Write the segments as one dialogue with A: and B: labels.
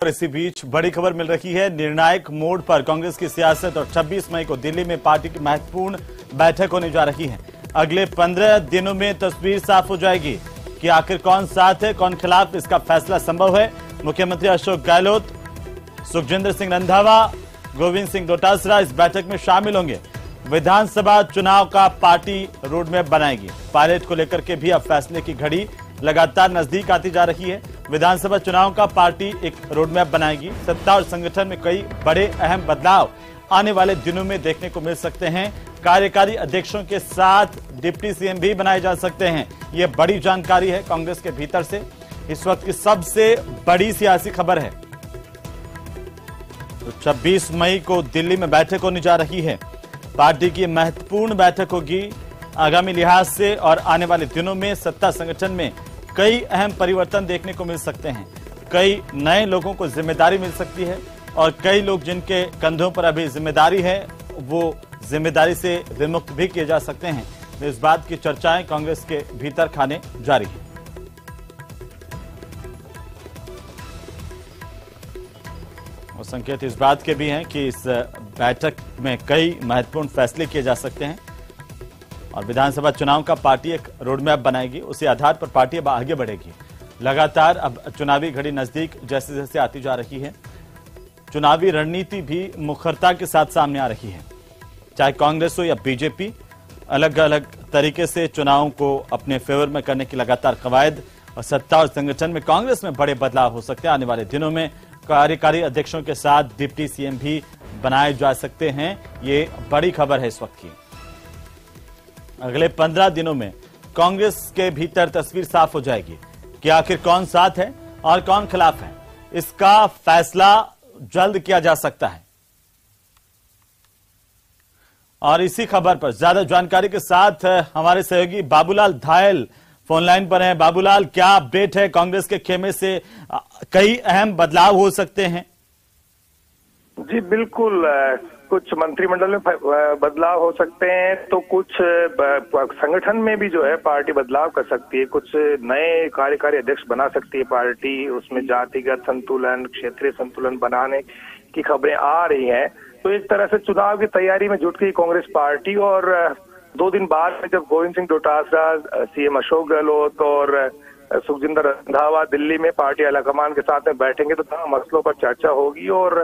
A: और इसी बीच बड़ी खबर मिल रही है। निर्णायक मोड़ पर कांग्रेस की सियासत और 26 मई को दिल्ली में पार्टी की महत्वपूर्ण बैठक होने जा रही है। अगले 15 दिनों में तस्वीर साफ हो जाएगी कि आखिर कौन साथ है कौन खिलाफ, इसका फैसला संभव है। मुख्यमंत्री अशोक गहलोत, सुखजिंदर सिंह रंधावा, गोविंद सिंह डोटासरा इस बैठक में शामिल होंगे। विधानसभा चुनाव का पार्टी रोडमैप बनाएगी। पायलट को लेकर के भी अब फैसले की घड़ी लगातार नजदीक आती जा रही है। विधानसभा चुनाव का पार्टी एक रोडमैप बनाएगी। सत्ता और संगठन में कई बड़े अहम बदलाव आने वाले दिनों में देखने को मिल सकते हैं। कार्यकारी अध्यक्षों के साथ डिप्टी सीएम भी बनाए जा सकते हैं। यह बड़ी जानकारी है कांग्रेस के भीतर से, इस वक्त की सबसे बड़ी सियासी खबर है। तो 26 मई को दिल्ली में बैठक होने जा रही है। पार्टी की महत्वपूर्ण बैठक होगी आगामी लिहाज से, और आने वाले दिनों में सत्ता संगठन में कई अहम परिवर्तन देखने को मिल सकते हैं। कई नए लोगों को जिम्मेदारी मिल सकती है और कई लोग जिनके कंधों पर अभी जिम्मेदारी है वो जिम्मेदारी से विमुक्त भी किए जा सकते हैं। इस बात की चर्चाएं कांग्रेस के भीतर खाने जारी है। और संकेत इस बात के भी हैं कि इस बैठक में कई महत्वपूर्ण फैसले किए जा सकते हैं और विधानसभा चुनाव का पार्टी एक रोडमैप बनाएगी। उसी आधार पर पार्टी अब आगे बढ़ेगी। लगातार अब चुनावी घड़ी नजदीक जैसे जैसे आती जा रही है, चुनावी रणनीति भी मुखरता के साथ सामने आ रही है। चाहे कांग्रेस हो या बीजेपी, अलग अलग तरीके से चुनाव को अपने फेवर में करने की लगातार कवायद, और सत्ता और संगठन में कांग्रेस में बड़े बदलाव हो सकते हैं। आने वाले दिनों में कार्यकारी अध्यक्षों के साथ डिप्टी सीएम भी बनाए जा सकते हैं। ये बड़ी खबर है इस वक्त की। अगले 15 दिनों में कांग्रेस के भीतर तस्वीर साफ हो जाएगी कि आखिर कौन साथ है और कौन खिलाफ है। इसका फैसला जल्द किया जा सकता है। और इसी खबर पर ज्यादा जानकारी के साथ हमारे सहयोगी बाबूलाल धायल फोन लाइन पर हैं। बाबूलाल, क्या अपडेट है? कांग्रेस के खेमे से कई अहम बदलाव हो सकते हैं।
B: जी बिल्कुल, कुछ मंत्रिमंडल में बदलाव हो सकते हैं, तो कुछ संगठन में भी जो है पार्टी बदलाव कर सकती है। कुछ नए कार्यकारी अध्यक्ष बना सकती है पार्टी। उसमें जातिगत संतुलन, क्षेत्रीय संतुलन बनाने की खबरें आ रही हैं। तो एक तरह से चुनाव की तैयारी में जुट गई कांग्रेस पार्टी। और 2 दिन बाद में जब गोविंद सिंह डोटासरा, सीएम अशोक गहलोत और सुखजिंदर रंधावा दिल्ली में पार्टी आलाकमान के साथ में बैठेंगे तो तमाम मसलों पर चर्चा होगी और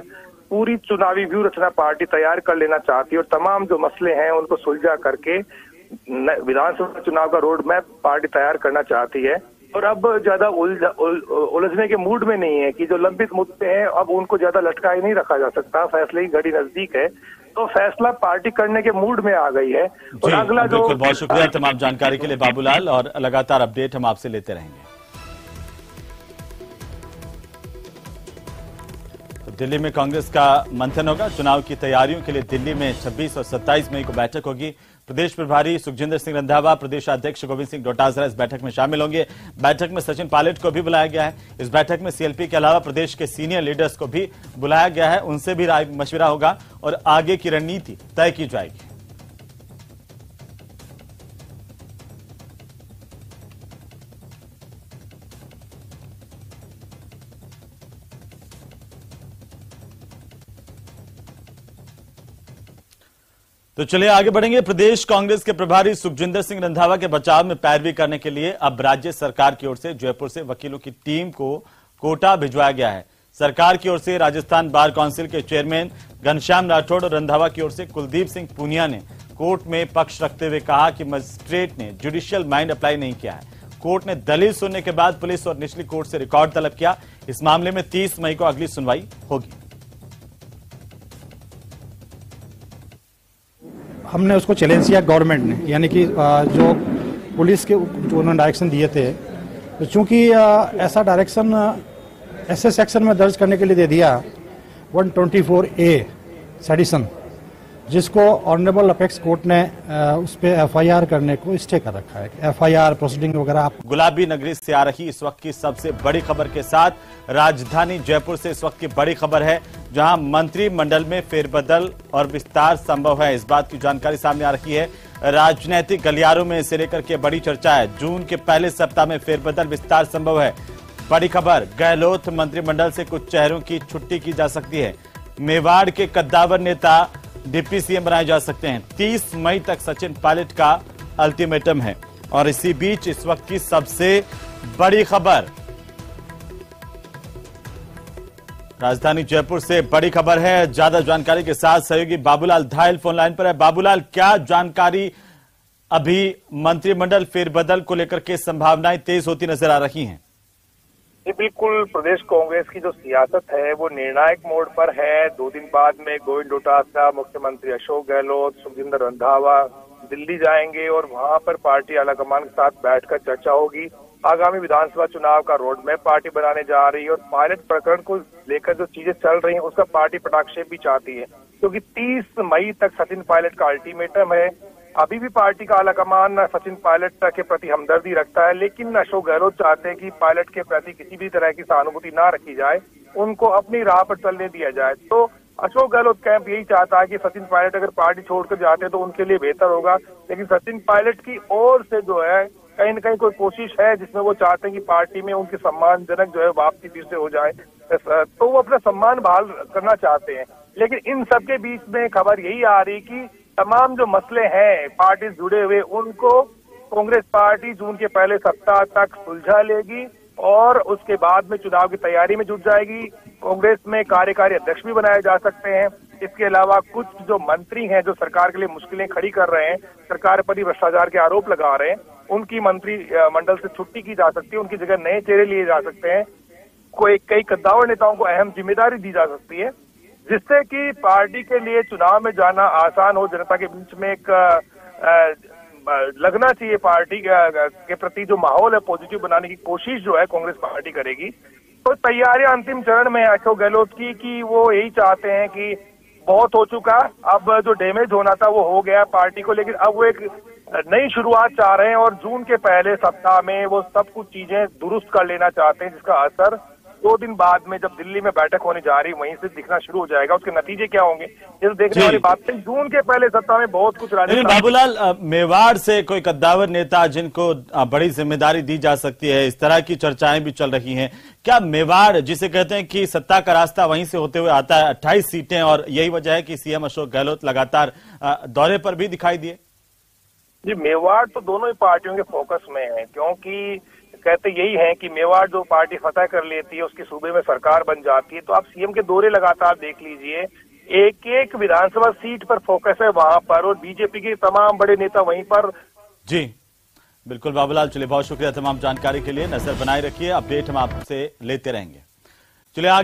B: पूरी चुनावी व्यूह रचना पार्टी तैयार कर लेना चाहती है। और तमाम जो मसले हैं उनको सुलझा करके विधानसभा चुनाव का रोड मैप पार्टी तैयार करना चाहती है। और अब ज्यादा उलझने के मूड में नहीं है कि जो लंबित मुद्दे हैं अब उनको ज्यादा लटकाए नहीं रखा जा सकता। फैसले की घड़ी नजदीक है, तो फैसला पार्टी करने के मूड में आ गई है। और अगला जो
A: बिल्कुल, बहुत शुक्रिया तमाम जानकारी के लिए बाबूलाल, और लगातार अपडेट हम आपसे लेते रहेंगे। दिल्ली में कांग्रेस का मंथन होगा। चुनाव की तैयारियों के लिए दिल्ली में 26 और 27 मई को बैठक होगी। प्रदेश प्रभारी सुखजिंदर सिंह रंधावा, प्रदेश अध्यक्ष गोविंद सिंह डोटासरा इस बैठक में शामिल होंगे। बैठक में सचिन पायलट को भी बुलाया गया है। इस बैठक में सीएलपी के अलावा प्रदेश के सीनियर लीडर्स को भी बुलाया गया है। उनसे भी राय मशविरा होगा और आगे की रणनीति तय की जाएगी। तो चलिए आगे बढ़ेंगे। प्रदेश कांग्रेस के प्रभारी सुखजिंदर सिंह रंधावा के बचाव में पैरवी करने के लिए अब राज्य सरकार की ओर से जयपुर से वकीलों की टीम को कोटा भिजवाया गया है। सरकार की ओर से राजस्थान बार काउंसिल के चेयरमैन घनश्याम राठौड़ और रंधावा की ओर से कुलदीप सिंह पूनिया ने कोर्ट में पक्ष रखते हुए कहा कि मजिस्ट्रेट ने जुडिशियल माइंड अप्लाई नहीं किया है। कोर्ट ने दलील सुनने के बाद पुलिस और निचली कोर्ट से रिकॉर्ड तलब किया। इस मामले में 30 मई को अगली सुनवाई होगी।
C: हमने उसको चैलेंज किया गवर्नमेंट ने, यानी कि जो पुलिस के जो उन्होंने डायरेक्शन दिए थे, तो चूंकि ऐसा डायरेक्शन ऐसे सेक्शन में दर्ज करने के लिए दे दिया 124A सेडिशन, जिसको ऑनरेबल अपेक्स कोर्ट ने उस पर एफआईआर करने को स्टे कर रखा है। एफआईआर प्रोसीडिंग वगैरह।
A: गुलाबी नगरी से आ रही इस वक्त की सबसे बड़ी खबर के साथ राजधानी जयपुर से इस वक्त की बड़ी खबर है, जहां मंत्रिमंडल में फेरबदल और विस्तार संभव है। इस बात की जानकारी सामने आ रही है। राजनीतिक गलियारों में इसे लेकर के बड़ी चर्चा है। जून के पहले सप्ताह में फेरबदल विस्तार संभव है। बड़ी खबर, गहलोत मंत्रिमंडल से कुछ चेहरों की छुट्टी की जा सकती है। मेवाड़ के कद्दावर नेता डिप्टी सीएम बनाए जा सकते हैं। 30 मई तक सचिन पायलट का अल्टीमेटम है। और इसी बीच इस वक्त की सबसे बड़ी खबर, राजधानी जयपुर से बड़ी खबर है। ज्यादा जानकारी के साथ सहयोगी बाबूलाल धायल फोन लाइन पर है। बाबूलाल, क्या जानकारी अभी मंत्रिमंडल फेरबदल को लेकर के संभावनाएं तेज होती नजर आ रही हैं?
B: जी बिल्कुल, प्रदेश कांग्रेस की जो सियासत है वो निर्णायक मोड़ पर है। 2 दिन बाद में गोविंद डोटासरा, मुख्यमंत्री अशोक गहलोत, सुखजिंदर रंधावा दिल्ली जाएंगे और वहां पर पार्टी आलाकमान के साथ बैठकर चर्चा होगी। आगामी विधानसभा चुनाव का रोड मैप पार्टी बनाने जा रही है और पायलट प्रकरण को लेकर जो चीजें चल रही हैं उसका पार्टी पटाक्षेप भी चाहती है, क्योंकि 30 मई तक सचिन पायलट का अल्टीमेटम है। अभी भी पार्टी का आलाकमान सचिन पायलट के प्रति हमदर्दी रखता है, लेकिन अशोक गहलोत चाहते हैं कि पायलट के प्रति किसी भी तरह की सहानुभूति ना रखी जाए, उनको अपनी राह पर चलने दिया जाए। तो अशोक गहलोत कैंप यही चाहता है कि सचिन पायलट अगर पार्टी छोड़कर जाते हैं तो उनके लिए बेहतर होगा, लेकिन सचिन पायलट की ओर से जो है कहीं न कहीं कोई कोशिश है जिसमें वो चाहते हैं कि पार्टी में उनकी सम्मानजनक जो है वापसी फिर से हो जाए, तो वो अपना सम्मान बहाल करना चाहते हैं। लेकिन इन सबके बीच में खबर यही आ रही कि तमाम जो मसले हैं पार्टी से जुड़े हुए उनको कांग्रेस पार्टी जून के पहले सप्ताह तक सुलझा लेगी और उसके बाद में चुनाव की तैयारी में जुट जाएगी। कांग्रेस में कार्यकारी अध्यक्ष भी बनाए जा सकते हैं। इसके अलावा कुछ जो मंत्री हैं जो सरकार के लिए मुश्किलें खड़ी कर रहे हैं, सरकार पर ही भ्रष्टाचार के आरोप लगा रहे हैं, उनकी मंत्री मंडल से छुट्टी की जा सकती है, उनकी जगह नए चेहरे लिए जा सकते हैं। कई कद्दावर नेताओं को अहम जिम्मेदारी दी जा सकती है, जिससे कि पार्टी के लिए चुनाव में जाना आसान हो। जनता के बीच में एक लगना चाहिए पार्टी के प्रति जो माहौल है पॉजिटिव बनाने की कोशिश जो है कांग्रेस पार्टी करेगी। तो तैयारियां अंतिम चरण में अशोक गहलोत की कि वो यही चाहते हैं कि बहुत हो चुका, अब जो डैमेज होना था वो हो गया पार्टी को, लेकिन अब वो एक नई शुरुआत चाह रहे हैं और जून के पहले सप्ताह में वो सब कुछ चीजें दुरुस्त कर लेना चाहते हैं, जिसका असर 2 दिन बाद में जब दिल्ली में बैठक होने जा रही है वहीं से दिखना शुरू हो जाएगा। उसके नतीजे क्या होंगे ये तो देखने वाली बात है। जून के पहले सप्ताह में बहुत कुछ
A: बाबूलाल, मेवाड़ से कोई कद्दावर नेता जिनको बड़ी जिम्मेदारी दी जा सकती है, इस तरह की चर्चाएं भी चल रही हैं। क्या मेवाड़, जिसे कहते हैं कि सत्ता का रास्ता वहीं से होते हुए आता है, 28 सीटें, और यही वजह है कि सीएम अशोक गहलोत लगातार दौरे पर भी दिखाई दिए?
B: जी, मेवाड़ तो दोनों ही पार्टियों के फोकस में है, क्योंकि कहते यही है कि मेवाड़ जो पार्टी फतह कर लेती है उसके सूबे में सरकार बन जाती है। तो आप सीएम के दौरे लगातार देख लीजिए, एक एक विधानसभा सीट पर फोकस है वहां पर, और बीजेपी के तमाम बड़े नेता वहीं पर।
A: जी बिल्कुल बाबूलाल, चलिए बहुत शुक्रिया तमाम जानकारी के लिए। नजर बनाए रखिए, अपडेट हम आपसे लेते रहेंगे। चलिए आगे।